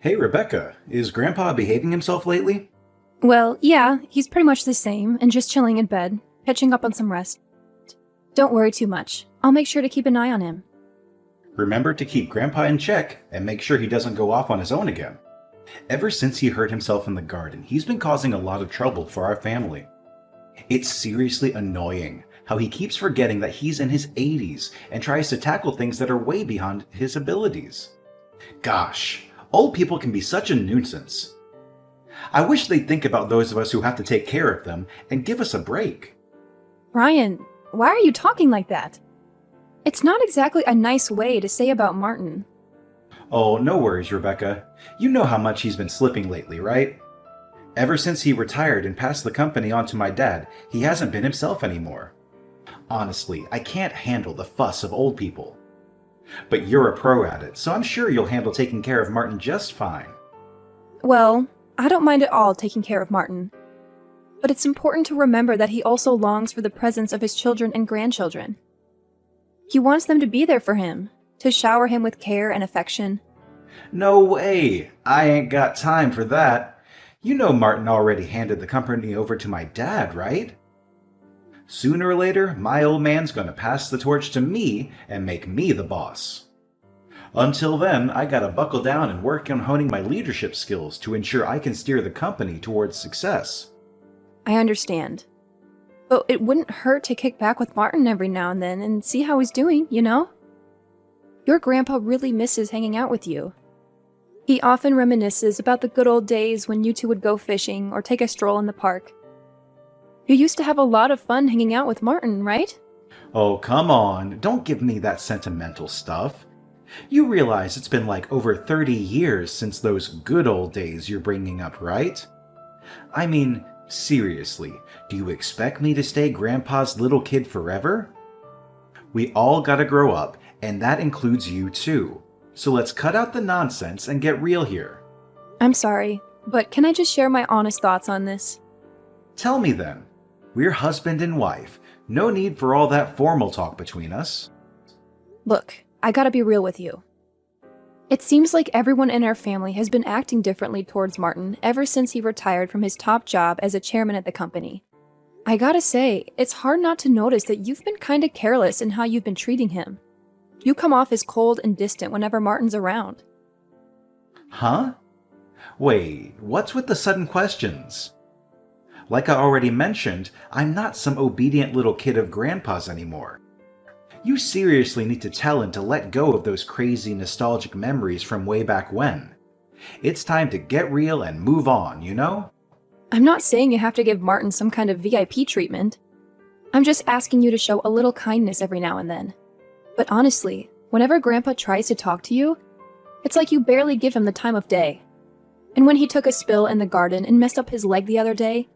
Hey, Rebecca, is Grandpa behaving himself lately? Well, yeah, he's pretty much the same and just chilling in bed, catching up on some rest. Don't worry too much. I'll make sure to keep an eye on him. Remember to keep Grandpa in check and make sure he doesn't go off on his own again. Ever since he hurt himself in the garden, he's been causing a lot of trouble for our family. It's seriously annoying how he keeps forgetting that he's in his 80s and tries to tackle things that are way beyond his abilities. Gosh, old people can be such a nuisance. I wish they'd think about those of us who have to take care of them and give us a break. Ryan, why are you talking like that? It's not exactly a nice way to say about Martin. Oh, no worries, Rebecca. You know how much he's been slipping lately, right? Ever since he retired and passed the company on to my dad, he hasn't been himself anymore. Honestly, I can't handle the fuss of old people. But you're a pro at it, so I'm sure you'll handle taking care of Martin just fine. Well, I don't mind at all taking care of Martin. But it's important to remember that he also longs for the presence of his children and grandchildren. He wants them to be there for him, to shower him with care and affection. No way! I ain't got time for that. You know Martin already handed the company over to my dad, right? Sooner or later, my old man's gonna pass the torch to me and make me the boss. Until then, I gotta buckle down and work on honing my leadership skills to ensure I can steer the company towards success. I understand. But it wouldn't hurt to kick back with Martin every now and then and see how he's doing, you know? Your grandpa really misses hanging out with you. He often reminisces about the good old days when you two would go fishing or take a stroll in the park. You used to have a lot of fun hanging out with Martin, right? Oh, come on, don't give me that sentimental stuff. You realize it's been like over 30 years since those good old days you're bringing up, right? I mean, seriously, do you expect me to stay Grandpa's little kid forever? We all gotta grow up, and that includes you too. So let's cut out the nonsense and get real here. I'm sorry, but can I just share my honest thoughts on this? Tell me then. We're husband and wife. No need for all that formal talk between us. Look, I gotta be real with you. It seems like everyone in our family has been acting differently towards Martin ever since he retired from his top job as a chairman at the company. I gotta say, it's hard not to notice that you've been kinda careless in how you've been treating him. You come off as cold and distant whenever Martin's around. Huh? Wait, what's with the sudden questions? Like I already mentioned, I'm not some obedient little kid of Grandpa's anymore. You seriously need to tell him to let go of those crazy nostalgic memories from way back when. It's time to get real and move on, you know? I'm not saying you have to give Martin some kind of VIP treatment. I'm just asking you to show a little kindness every now and then. But honestly, whenever Grandpa tries to talk to you, it's like you barely give him the time of day. And when he took a spill in the garden and messed up his leg the other day,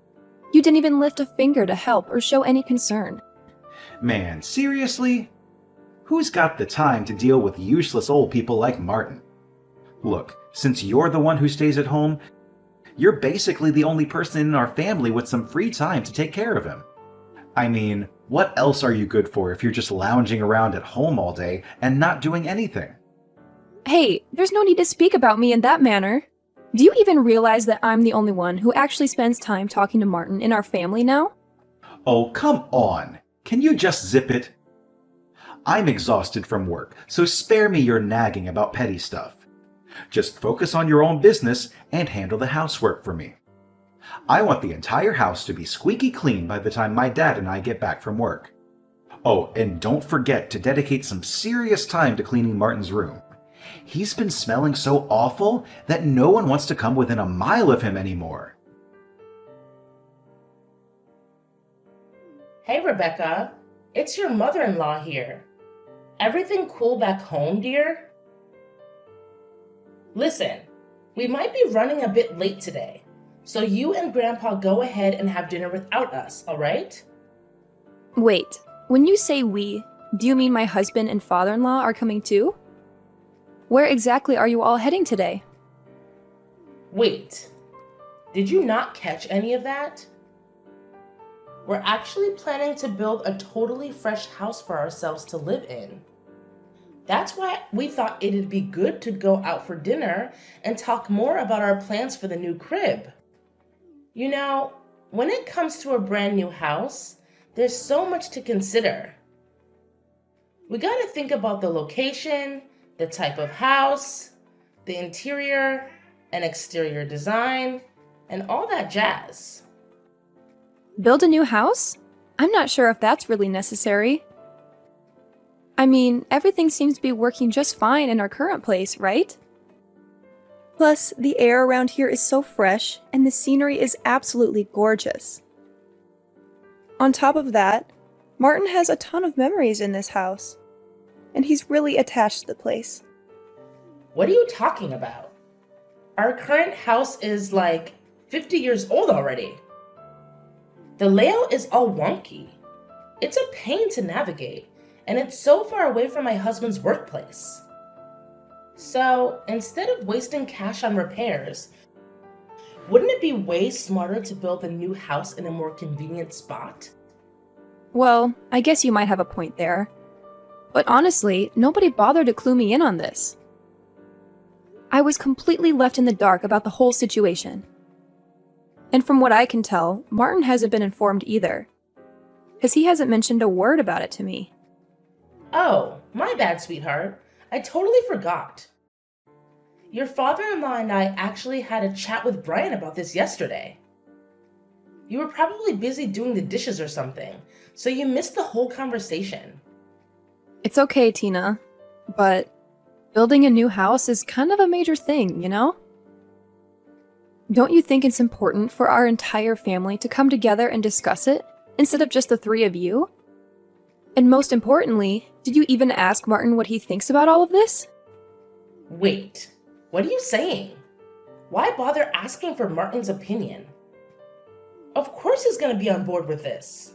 you didn't even lift a finger to help or show any concern. Man, seriously? Who's got the time to deal with useless old people like Martin? Look, since you're the one who stays at home, you're basically the only person in our family with some free time to take care of him. I mean, what else are you good for if you're just lounging around at home all day and not doing anything? Hey, there's no need to speak about me in that manner. Do you even realize that I'm the only one who actually spends time talking to Martin in our family now? Oh, come on. Can you just zip it? I'm exhausted from work, so spare me your nagging about petty stuff. Just focus on your own business and handle the housework for me. I want the entire house to be squeaky clean by the time my dad and I get back from work. Oh, and don't forget to dedicate some serious time to cleaning Martin's room. He's been smelling so awful that no one wants to come within a mile of him anymore. Hey, Rebecca. It's your mother-in-law here. Everything cool back home, dear? Listen, we might be running a bit late today, so you and Grandpa go ahead and have dinner without us, all right? Wait, when you say we, do you mean my husband and father-in-law are coming too? Where exactly are you all heading today? Wait, did you not catch any of that? We're actually planning to build a totally fresh house for ourselves to live in. That's why we thought it'd be good to go out for dinner and talk more about our plans for the new crib. You know, when it comes to a brand new house, there's so much to consider. We gotta think about the location, the type of house, the interior and exterior design, and all that jazz. Build a new house? I'm not sure if that's really necessary. I mean, everything seems to be working just fine in our current place, right? Plus, the air around here is so fresh, and the scenery is absolutely gorgeous. On top of that, Martin has a ton of memories in this house, and he's really attached to the place. What are you talking about? Our current house is like 50 years old already. The layout is all wonky. It's a pain to navigate, and it's so far away from my husband's workplace. So instead of wasting cash on repairs, wouldn't it be way smarter to build a new house in a more convenient spot? Well, I guess you might have a point there. But honestly, nobody bothered to clue me in on this. I was completely left in the dark about the whole situation. And from what I can tell, Martin hasn't been informed either, because he hasn't mentioned a word about it to me. Oh, my bad, sweetheart. I totally forgot. Your father-in-law and I actually had a chat with Brian about this yesterday. You were probably busy doing the dishes or something, so you missed the whole conversation. It's okay, Tina, but building a new house is kind of a major thing, you know? Don't you think it's important for our entire family to come together and discuss it, instead of just the three of you? And most importantly, did you even ask Martin what he thinks about all of this? Wait, what are you saying? Why bother asking for Martin's opinion? Of course he's gonna be on board with this.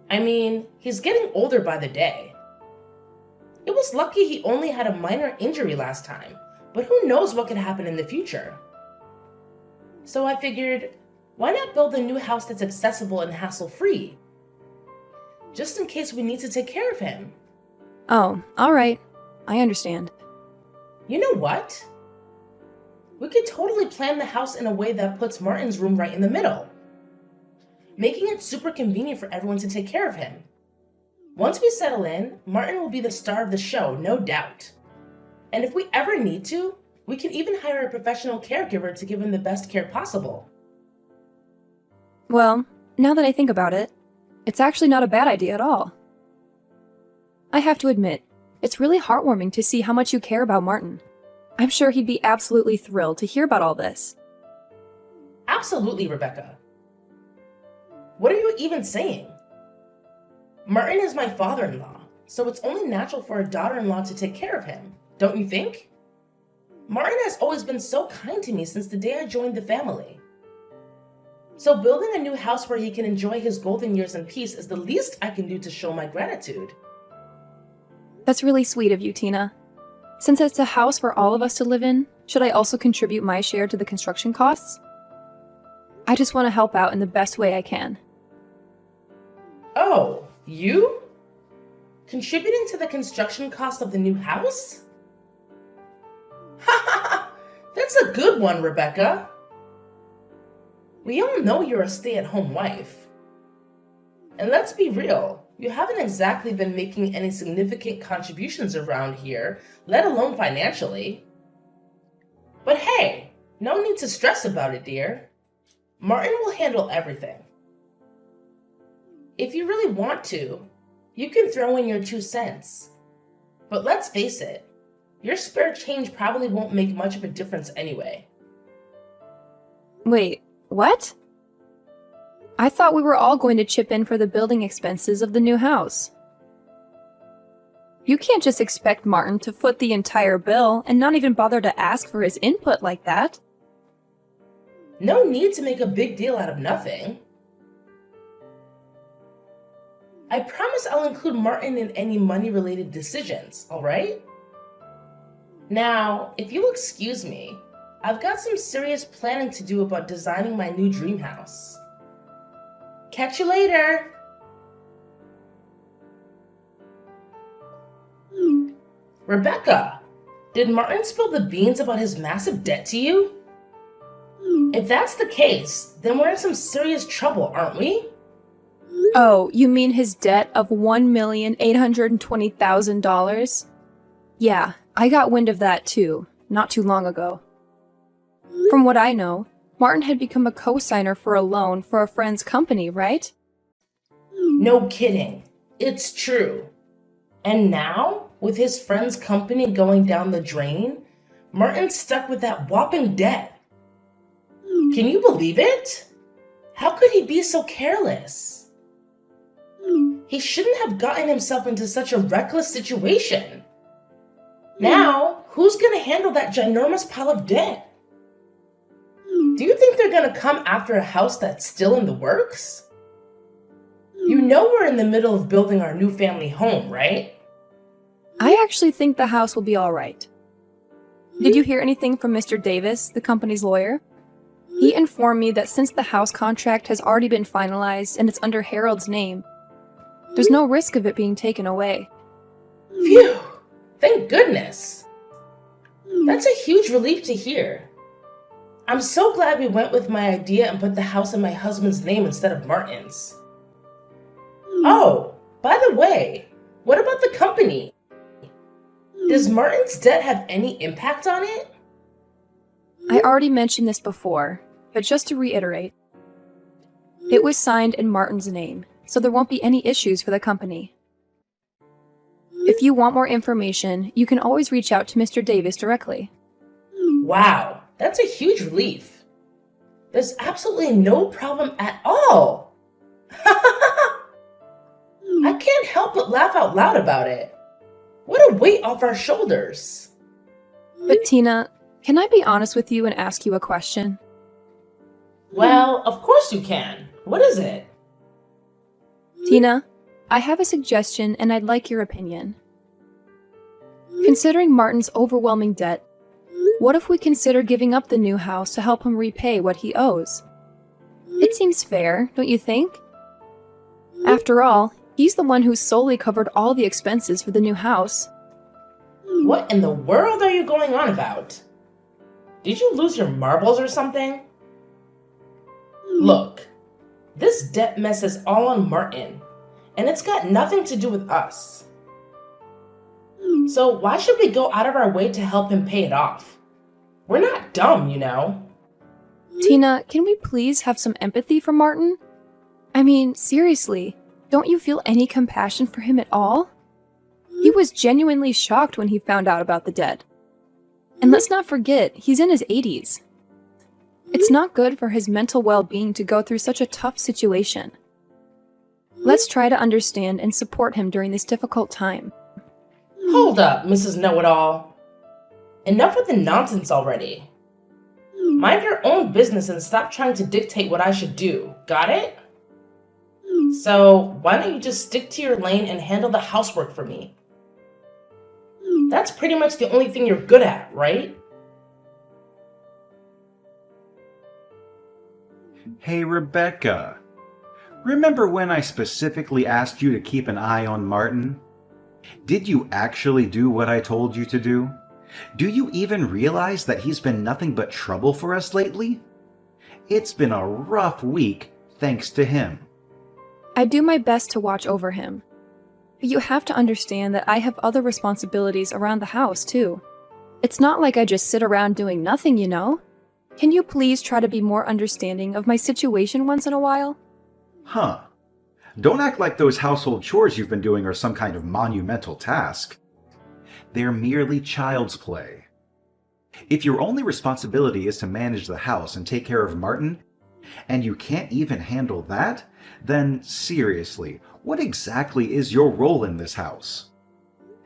I mean, he's getting older by the day. It was lucky he only had a minor injury last time, but who knows what could happen in the future. So I figured, why not build a new house that's accessible and hassle-free? Just in case we need to take care of him. Oh, alright. I understand. You know what? We could totally plan the house in a way that puts Martin's room right in the middle, making it super convenient for everyone to take care of him. Once we settle in, Martin will be the star of the show, no doubt. And if we ever need to, we can even hire a professional caregiver to give him the best care possible. Well, now that I think about it, it's actually not a bad idea at all. I have to admit, it's really heartwarming to see how much you care about Martin. I'm sure he'd be absolutely thrilled to hear about all this. Absolutely, Rebecca. What are you even saying? Martin is my father-in-law, so it's only natural for a daughter-in-law to take care of him, don't you think? Martin has always been so kind to me since the day I joined the family. So building a new house where he can enjoy his golden years in peace is the least I can do to show my gratitude. That's really sweet of you, Tina. Since it's a house for all of us to live in, should I also contribute my share to the construction costs? I just want to help out in the best way I can. Oh, you? Contributing to the construction cost of the new house? Ha ha ha! That's a good one, Rebecca. We all know you're a stay-at-home wife. And let's be real, you haven't exactly been making any significant contributions around here, let alone financially. But hey, no need to stress about it, dear. Martin will handle everything. If you really want to, you can throw in your 2 cents. But let's face it, your spare change probably won't make much of a difference anyway. Wait, what? I thought we were all going to chip in for the building expenses of the new house. You can't just expect Martin to foot the entire bill and not even bother to ask for his input like that. No need to make a big deal out of nothing. I promise I'll include Martin in any money-related decisions, alright? Now, if you'll excuse me, I've got some serious planning to do about designing my new dream house. Catch you later! Rebecca, did Martin spill the beans about his massive debt to you? If that's the case, then we're in some serious trouble, aren't we? Oh, you mean his debt of $1,820,000? Yeah, I got wind of that too, not too long ago. From what I know, Martin had become a co-signer for a loan for a friend's company, right? No kidding. It's true. And now, with his friend's company going down the drain, Martin's stuck with that whopping debt. Can you believe it? How could he be so careless? He shouldn't have gotten himself into such a reckless situation. Now, who's gonna handle that ginormous pile of debt? Do you think they're gonna come after a house that's still in the works? You know we're in the middle of building our new family home, right? I actually think the house will be all right. Did you hear anything from Mr. Davis, the company's lawyer? He informed me that since the house contract has already been finalized and it's under Harold's name, there's no risk of it being taken away. Phew! Thank goodness! That's a huge relief to hear. I'm so glad we went with my idea and put the house in my husband's name instead of Martin's. Oh, by the way, what about the company? Does Martin's debt have any impact on it? I already mentioned this before, but just to reiterate, it was signed in Martin's name, so there won't be any issues for the company. If you want more information, you can always reach out to Mr. Davis directly. Wow, that's a huge relief. There's absolutely no problem at all. I can't help but laugh out loud about it. What a weight off our shoulders. But Tina, can I be honest with you and ask you a question? Well, of course you can. What is it? Tina, I have a suggestion and I'd like your opinion. Considering Martin's overwhelming debt, what if we consider giving up the new house to help him repay what he owes? It seems fair, don't you think? After all, he's the one who's solely covered all the expenses for the new house. What in the world are you going on about? Did you lose your marbles or something? Look, this debt mess is all on Martin, and it's got nothing to do with us. So why should we go out of our way to help him pay it off? We're not dumb, you know. Tina, can we please have some empathy for Martin? I mean, seriously, don't you feel any compassion for him at all? He was genuinely shocked when he found out about the debt. And let's not forget, he's in his 80s. It's not good for his mental well-being to go through such a tough situation. Let's try to understand and support him during this difficult time. Hold up, Mrs. Know-It-All. Enough with the nonsense already. Mind your own business and stop trying to dictate what I should do, got it? So, why don't you just stick to your lane and handle the housework for me? That's pretty much the only thing you're good at, right? Hey, Rebecca. Remember when I specifically asked you to keep an eye on Martin? Did you actually do what I told you to do? Do you even realize that he's been nothing but trouble for us lately? It's been a rough week thanks to him. I do my best to watch over him. But you have to understand that I have other responsibilities around the house, too. It's not like I just sit around doing nothing, you know? Can you please try to be more understanding of my situation once in a while? Huh. Don't act like those household chores you've been doing are some kind of monumental task. They're merely child's play. If your only responsibility is to manage the house and take care of Martin, and you can't even handle that, then seriously, what exactly is your role in this house?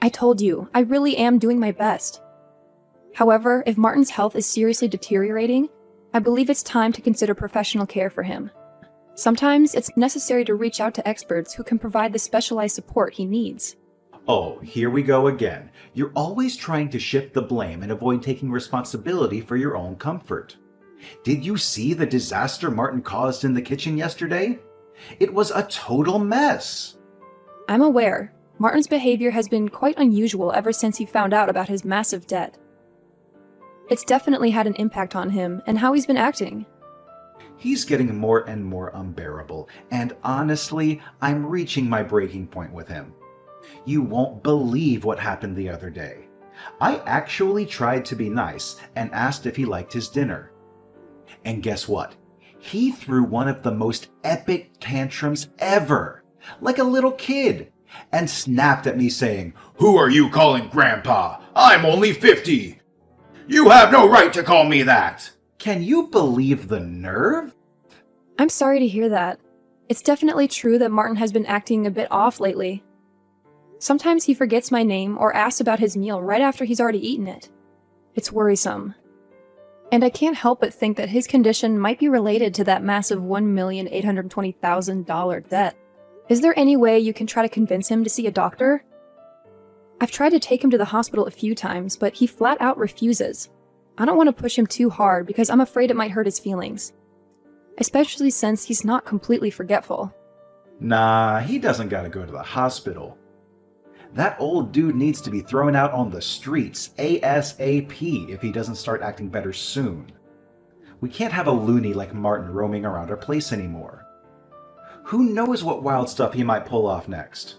I told you, I really am doing my best. However, if Martin's health is seriously deteriorating, I believe it's time to consider professional care for him. Sometimes it's necessary to reach out to experts who can provide the specialized support he needs. Oh, here we go again. You're always trying to shift the blame and avoid taking responsibility for your own comfort. Did you see the disaster Martin caused in the kitchen yesterday? It was a total mess. I'm aware. Martin's behavior has been quite unusual ever since he found out about his massive debt. It's definitely had an impact on him and how he's been acting. He's getting more and more unbearable, and honestly, I'm reaching my breaking point with him. You won't believe what happened the other day. I actually tried to be nice and asked if he liked his dinner. And guess what? He threw one of the most epic tantrums ever, like a little kid, and snapped at me saying, "Who are you calling Grandpa? I'm only 50! You have no right to call me that!" Can you believe the nerve? I'm sorry to hear that. It's definitely true that Martin has been acting a bit off lately. Sometimes he forgets my name or asks about his meal right after he's already eaten it. It's worrisome. And I can't help but think that his condition might be related to that massive $1,820,000 debt. Is there any way you can try to convince him to see a doctor? I've tried to take him to the hospital a few times, but he flat out refuses. I don't want to push him too hard because I'm afraid it might hurt his feelings. Especially since he's not completely forgetful. Nah, he doesn't gotta go to the hospital. That old dude needs to be thrown out on the streets ASAP if he doesn't start acting better soon. We can't have a loony like Martin roaming around our place anymore. Who knows what wild stuff he might pull off next?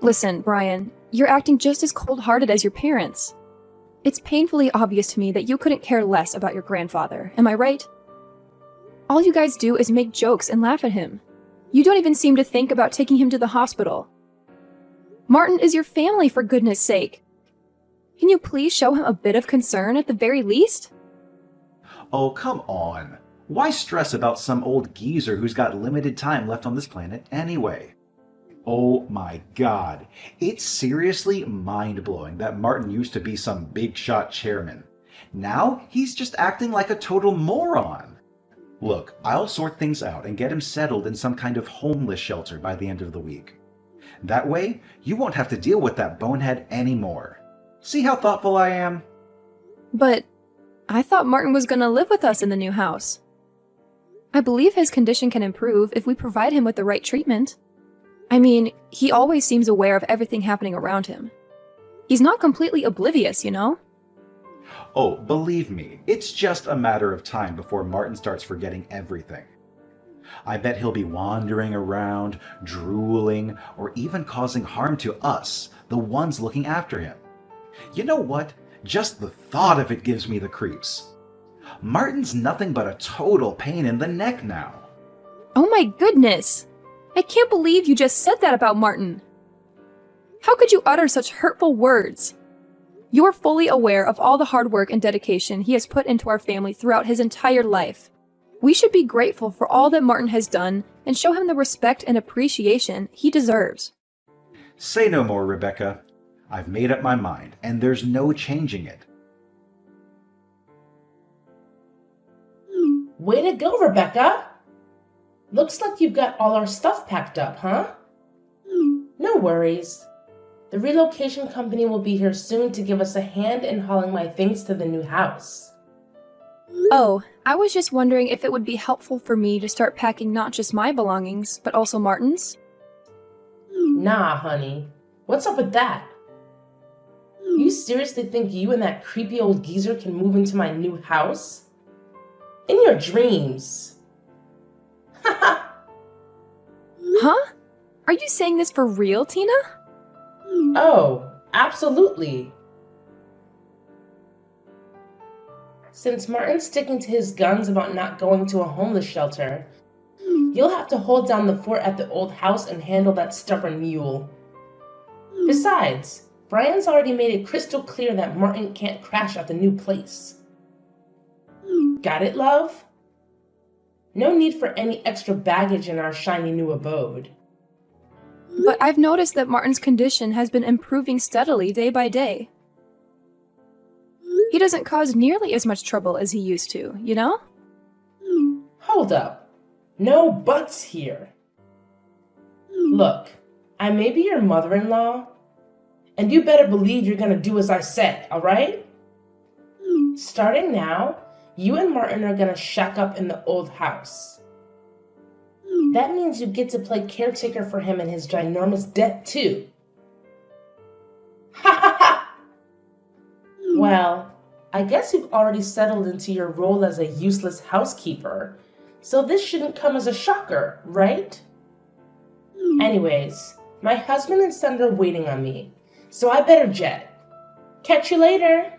Listen, Brian, you're acting just as cold-hearted as your parents. It's painfully obvious to me that you couldn't care less about your grandfather, am I right? All you guys do is make jokes and laugh at him. You don't even seem to think about taking him to the hospital. Martin is your family, for goodness sake. Can you please show him a bit of concern at the very least? Oh, come on. Why stress about some old geezer who's got limited time left on this planet anyway? Oh my god. It's seriously mind-blowing that Martin used to be some big-shot chairman. Now he's just acting like a total moron. Look, I'll sort things out and get him settled in some kind of homeless shelter by the end of the week. That way, you won't have to deal with that bonehead anymore. See how thoughtful I am? But I thought Martin was gonna live with us in the new house. I believe his condition can improve if we provide him with the right treatment. I mean, he always seems aware of everything happening around him. He's not completely oblivious, you know? Oh, believe me, it's just a matter of time before Martin starts forgetting everything. I bet he'll be wandering around, drooling, or even causing harm to us, the ones looking after him. You know what? Just the thought of it gives me the creeps. Martin's nothing but a total pain in the neck now. Oh my goodness! I can't believe you just said that about Martin! How could you utter such hurtful words? You're fully aware of all the hard work and dedication he has put into our family throughout his entire life. We should be grateful for all that Martin has done and show him the respect and appreciation he deserves. Say no more, Rebecca. I've made up my mind, and there's no changing it. Way to go, Rebecca! Looks like you've got all our stuff packed up, huh? No worries. The relocation company will be here soon to give us a hand in hauling my things to the new house. Oh, I was just wondering if it would be helpful for me to start packing not just my belongings, but also Martin's? Nah, honey. What's up with that? You seriously think you and that creepy old geezer can move into my new house? In your dreams. Huh? Are you saying this for real, Tina? Oh, absolutely. Since Martin's sticking to his guns about not going to a homeless shelter, you'll have to hold down the fort at the old house and handle that stubborn mule. Besides, Brian's already made it crystal clear that Martin can't crash at the new place. Got it, love? No need for any extra baggage in our shiny new abode. But I've noticed that Martin's condition has been improving steadily day by day. He doesn't cause nearly as much trouble as he used to, you know? Hold up. No buts here. Look, I may be your mother-in-law, and you better believe you're gonna do as I said, alright? Starting now, you and Martin are gonna shack up in the old house. That means you get to play caretaker for him and his ginormous debt, too. Well, I guess you've already settled into your role as a useless housekeeper, so this shouldn't come as a shocker, right? Anyways, my husband and son are waiting on me, so I better jet. Catch you later.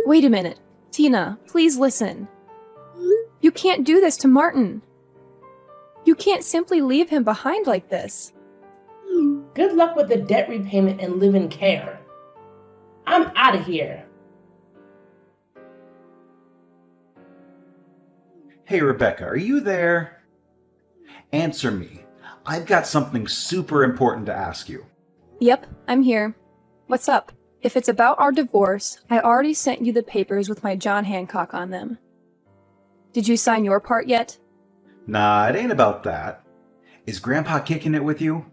Wait a minute. Tina, please listen. You can't do this to Martin. You can't simply leave him behind like this. Good luck with the debt repayment and live in care. I'm out of here. Hey, Rebecca, are you there? Answer me. I've got something super important to ask you. Yep, I'm here. What's up? If it's about our divorce, I already sent you the papers with my John Hancock on them. Did you sign your part yet? Nah, it ain't about that. Is Grandpa kicking it with you?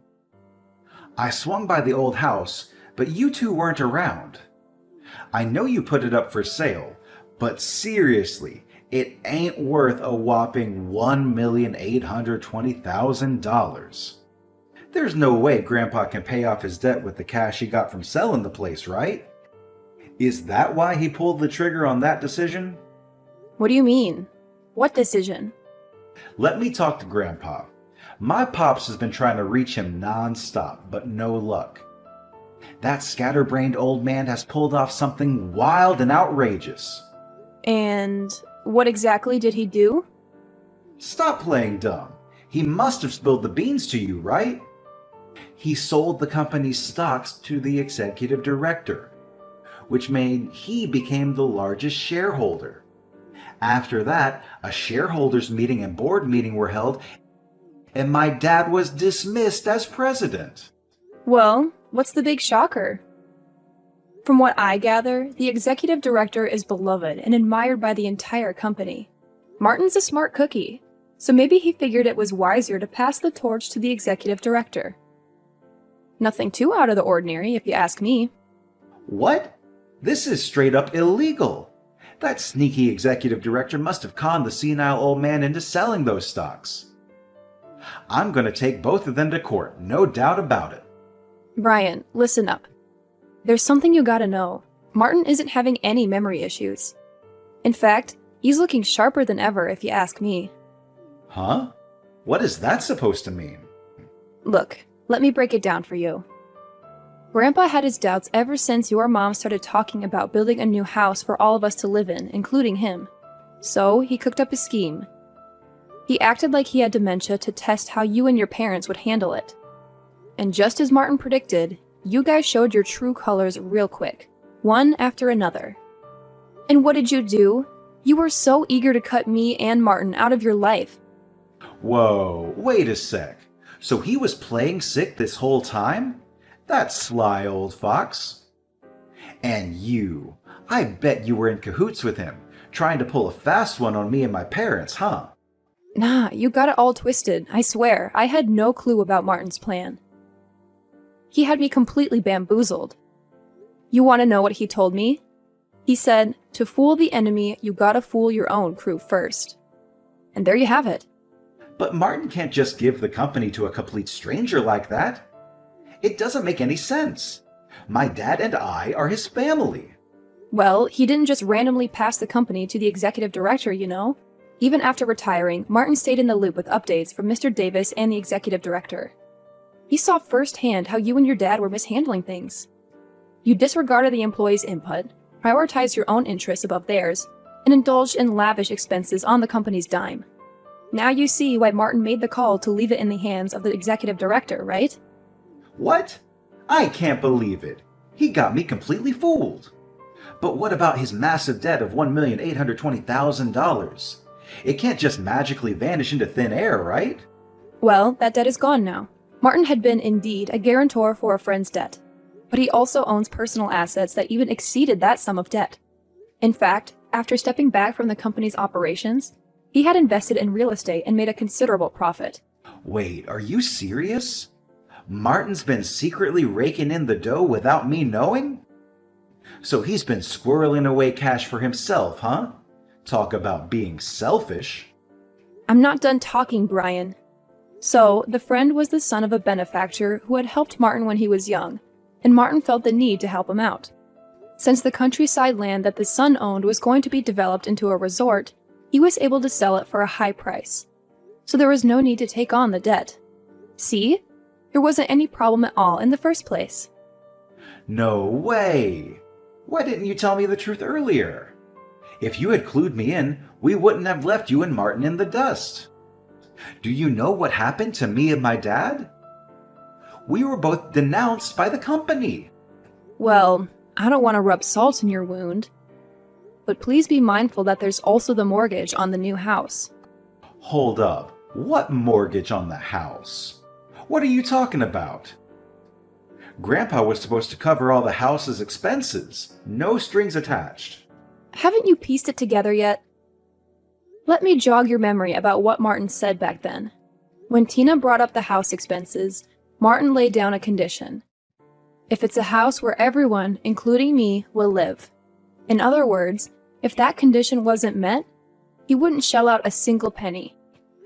I swung by the old house, but you two weren't around. I know you put it up for sale, but seriously, it ain't worth a whopping $1,820,000. There's no way Grandpa can pay off his debt with the cash he got from selling the place, right? Is that why he pulled the trigger on that decision? What do you mean? What decision? Let me talk to Grandpa. My pops has been trying to reach him non-stop, but no luck. That scatterbrained old man has pulled off something wild and outrageous. And what exactly did he do? Stop playing dumb. He must have spilled the beans to you, right? He sold the company's stocks to the executive director, which made he became the largest shareholder. After that, a shareholders meeting and board meeting were held, and my dad was dismissed as president. Well, what's the big shocker? From what I gather, the executive director is beloved and admired by the entire company. Martin's a smart cookie, so maybe he figured it was wiser to pass the torch to the executive director. Nothing too out of the ordinary, if you ask me. What? This is straight up illegal. That sneaky executive director must have conned the senile old man into selling those stocks. I'm going to take both of them to court, no doubt about it. Brian, listen up. There's something you gotta know. Martin isn't having any memory issues. In fact, he's looking sharper than ever, if you ask me. Huh? What is that supposed to mean? Look, let me break it down for you. Grandpa had his doubts ever since your mom started talking about building a new house for all of us to live in, including him. So, he cooked up a scheme. He acted like he had dementia to test how you and your parents would handle it. And just as Martin predicted, you guys showed your true colors real quick, one after another. And what did you do? You were so eager to cut me and Martin out of your life. Whoa, wait a sec. So he was playing sick this whole time? That sly old fox. And you, I bet you were in cahoots with him, trying to pull a fast one on me and my parents, huh? Nah, you got it all twisted, I swear. I had no clue about Martin's plan. He had me completely bamboozled. You want to know what he told me? He said, to fool the enemy, you gotta fool your own crew first. And there you have it. But Martin can't just give the company to a complete stranger like that. It doesn't make any sense. My dad and I are his family. Well, he didn't just randomly pass the company to the executive director, you know. Even after retiring, Martin stayed in the loop with updates from Mr. Davis and the executive director. He saw firsthand how you and your dad were mishandling things. You disregarded the employees' input, prioritized your own interests above theirs, and indulged in lavish expenses on the company's dime. Now you see why Martin made the call to leave it in the hands of the executive director, right? What? I can't believe it. He got me completely fooled. But what about his massive debt of $1,820,000? It can't just magically vanish into thin air, right? Well, that debt is gone now. Martin had been indeed a guarantor for a friend's debt, but he also owns personal assets that even exceeded that sum of debt. In fact, after stepping back from the company's operations, he had invested in real estate and made a considerable profit. Wait, are you serious? Martin's been secretly raking in the dough without me knowing? So he's been squirreling away cash for himself, huh? Talk about being selfish. I'm not done talking, Brian. So, the friend was the son of a benefactor who had helped Martin when he was young, and Martin felt the need to help him out. Since the countryside land that the son owned was going to be developed into a resort, he was able to sell it for a high price. So there was no need to take on the debt. See? There wasn't any problem at all in the first place. No way! Why didn't you tell me the truth earlier? If you had clued me in, we wouldn't have left you and Martin in the dust. Do you know what happened to me and my dad? We were both denounced by the company. Well, I don't want to rub salt in your wound, but please be mindful that there's also the mortgage on the new house. Hold up. What mortgage on the house? What are you talking about? Grandpa was supposed to cover all the house's expenses. No strings attached. Haven't you pieced it together yet? Let me jog your memory about what Martin said back then. When Tina brought up the house expenses, Martin laid down a condition. If it's a house where everyone, including me, will live. In other words, if that condition wasn't met, he wouldn't shell out a single penny.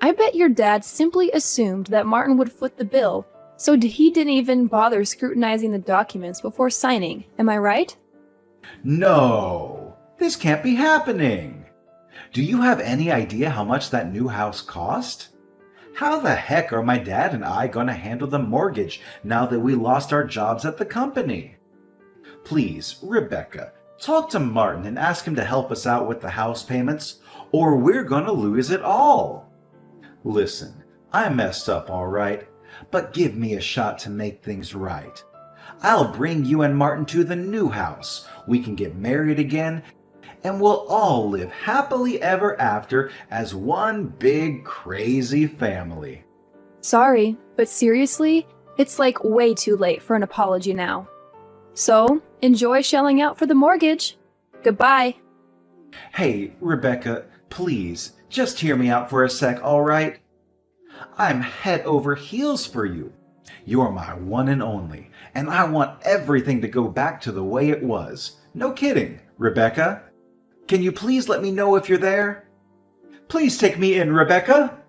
I bet your dad simply assumed that Martin would foot the bill, so he didn't even bother scrutinizing the documents before signing. Am I right? No, this can't be happening. Do you have any idea how much that new house cost? How the heck are my dad and I going to handle the mortgage now that we lost our jobs at the company? Please, Rebecca, talk to Martin and ask him to help us out with the house payments, or we're going to lose it all. Listen, I messed up, all right, but give me a shot to make things right. I'll bring you and Martin to the new house. We can get married again, and we'll all live happily ever after as one big crazy family. Sorry, but seriously, it's like way too late for an apology now. So, enjoy shelling out for the mortgage. Goodbye. Hey, Rebecca, please, just hear me out for a sec, all right? I'm head over heels for you. You're my one and only, and I want everything to go back to the way it was. No kidding, Rebecca. Can you please let me know if you're there? Please take me in, Rebecca.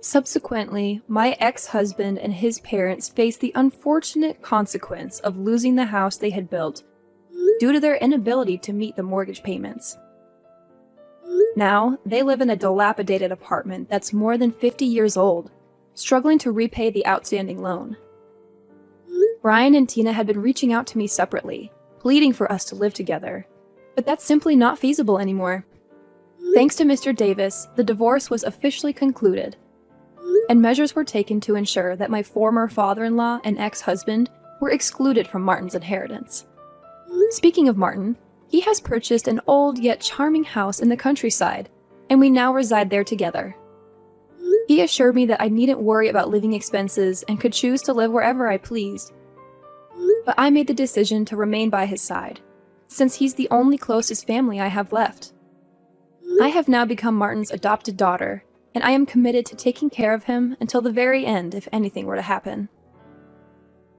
Subsequently, my ex-husband and his parents faced the unfortunate consequence of losing the house they had built due to their inability to meet the mortgage payments. Now, they live in a dilapidated apartment that's more than 50 years old, struggling to repay the outstanding loan. Ryan and Tina had been reaching out to me separately, pleading for us to live together, but that's simply not feasible anymore. Thanks to Mr. Davis, the divorce was officially concluded, and measures were taken to ensure that my former father-in-law and ex-husband were excluded from Martin's inheritance. Speaking of Martin, he has purchased an old yet charming house in the countryside, and we now reside there together. He assured me that I needn't worry about living expenses and could choose to live wherever I pleased. But I made the decision to remain by his side, since he's the only closest family I have left. I have now become Martin's adopted daughter, and I am committed to taking care of him until the very end if anything were to happen.